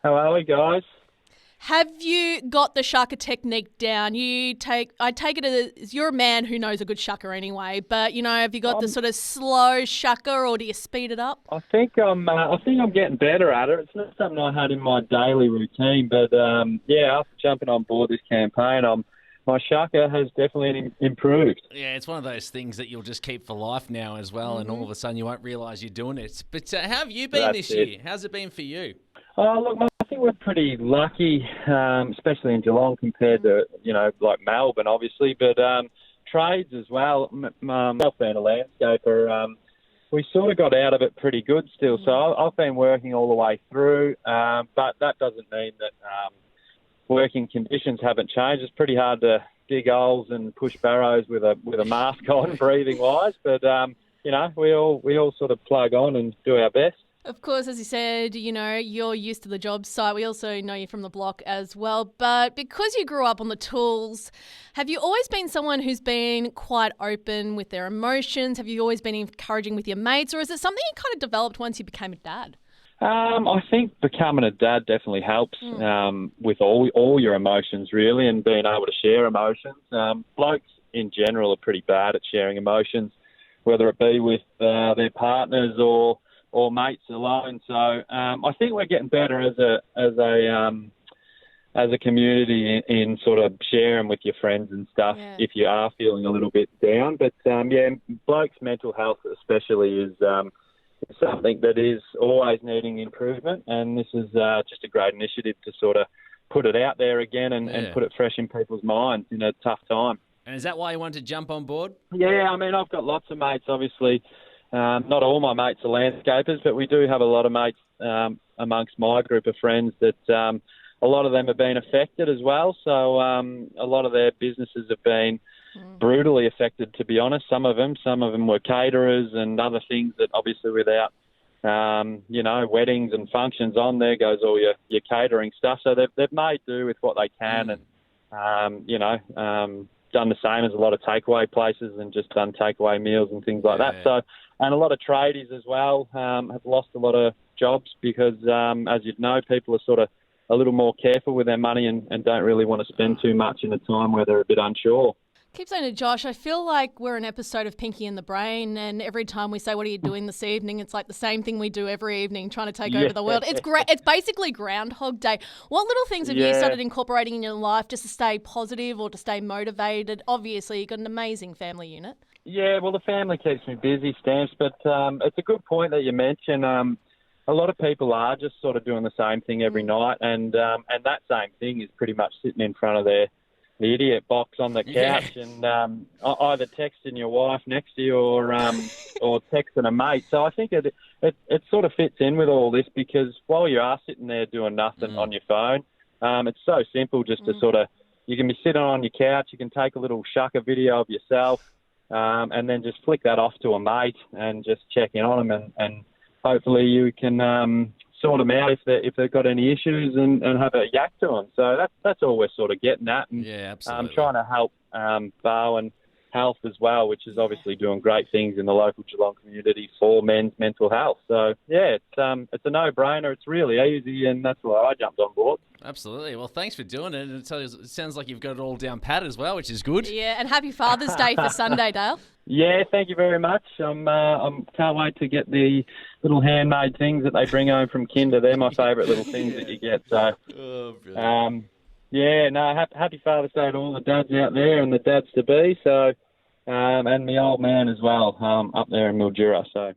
How are we, guys? Have you got the shaka technique down? I take it as you're a man who knows a good shaka anyway, but have you got the sort of slow shaka or do you speed it up? I think I'm getting better at it. It's not something I had in my daily routine, but after jumping on board this campaign, my shaka has definitely improved. Yeah, it's one of those things that you'll just keep for life now as well, and all of a sudden you won't realise you're doing it. But how have you been That's this it. year? How's it been for you? Oh, look, mate, I think we're pretty lucky, especially in Geelong compared to, like Melbourne, obviously, but trades as well. Myself being a landscaper, we sort of got out of it pretty good still. So I've been working all the way through, but that doesn't mean that working conditions haven't changed. It's pretty hard to dig holes and push barrows with a mask on, breathing wise. But we all sort of plug on and do our best. Of course, as you said, you're used to the job site. We also know you from the block as well. But because you grew up on the tools, have you always been someone who's been quite open with their emotions? Have you always been encouraging with your mates? Or is it something you kind of developed once you became a dad? I think becoming a dad definitely helps with all your emotions, really, and being able to share emotions. Blokes in general are pretty bad at sharing emotions, whether it be with their partners or mates alone. So I think we're getting better as a community in sort of sharing with your friends and stuff if you are feeling a little bit down. But blokes' mental health especially is something that is always needing improvement, and this is just a great initiative to sort of put it out there again and put it fresh in people's minds in a tough time. And is that why you wanted to jump on board? Yeah, I mean, I've got lots of mates, obviously. Not all my mates are landscapers, but we do have a lot of mates amongst my group of friends that a lot of them have been affected as well. So a lot of their businesses have been brutally affected, to be honest. Some of them were caterers and other things that obviously without, weddings and functions on, there goes all your catering stuff. So they've made do with what they can and, done the same as a lot of takeaway places and just done takeaway meals and things like that. So, and a lot of tradies as well have lost a lot of jobs because, as you'd know, people are sort of a little more careful with their money and don't really want to spend too much in a time where they're a bit unsure. Keep saying to Josh, I feel like we're an episode of Pinky and the Brain, and every time we say, what are you doing this evening? It's like the same thing we do every evening, trying to take over the world. It's great. It's basically Groundhog Day. What little things have you started incorporating in your life just to stay positive or to stay motivated? Obviously, you've got an amazing family unit. Yeah, well, the family keeps me busy, Stamps, but it's a good point that you mention. A lot of people are just sort of doing the same thing every night, and that same thing is pretty much sitting in front of the idiot box on the couch and either texting your wife next to you or texting a mate. So I think it sort of fits in with all this because while you are sitting there doing nothing on your phone, it's so simple just to sort of, you can be sitting on your couch, you can take a little shaka video of yourself and then just flick that off to a mate and just check in on them and hopefully you can sort them out if they've got any issues and have a yak to them. So that's all we're sort of getting at. And, absolutely. Trying to help Barwon Health as well, which is obviously doing great things in the local Geelong community for men's mental health. So, it's a no-brainer. It's really easy, and that's why I jumped on board. Absolutely. Well, thanks for doing it. And it sounds like you've got it all down pat as well, which is good. Yeah, and happy Father's Day for Sunday, Dale. Yeah, thank you very much. Can't wait to get the little handmade things that they bring home from Kinder. They're my favourite little things that you get. So, happy Father's Day to all the dads out there and the dads to be. So, and my old man as well, up there in Mildura. So.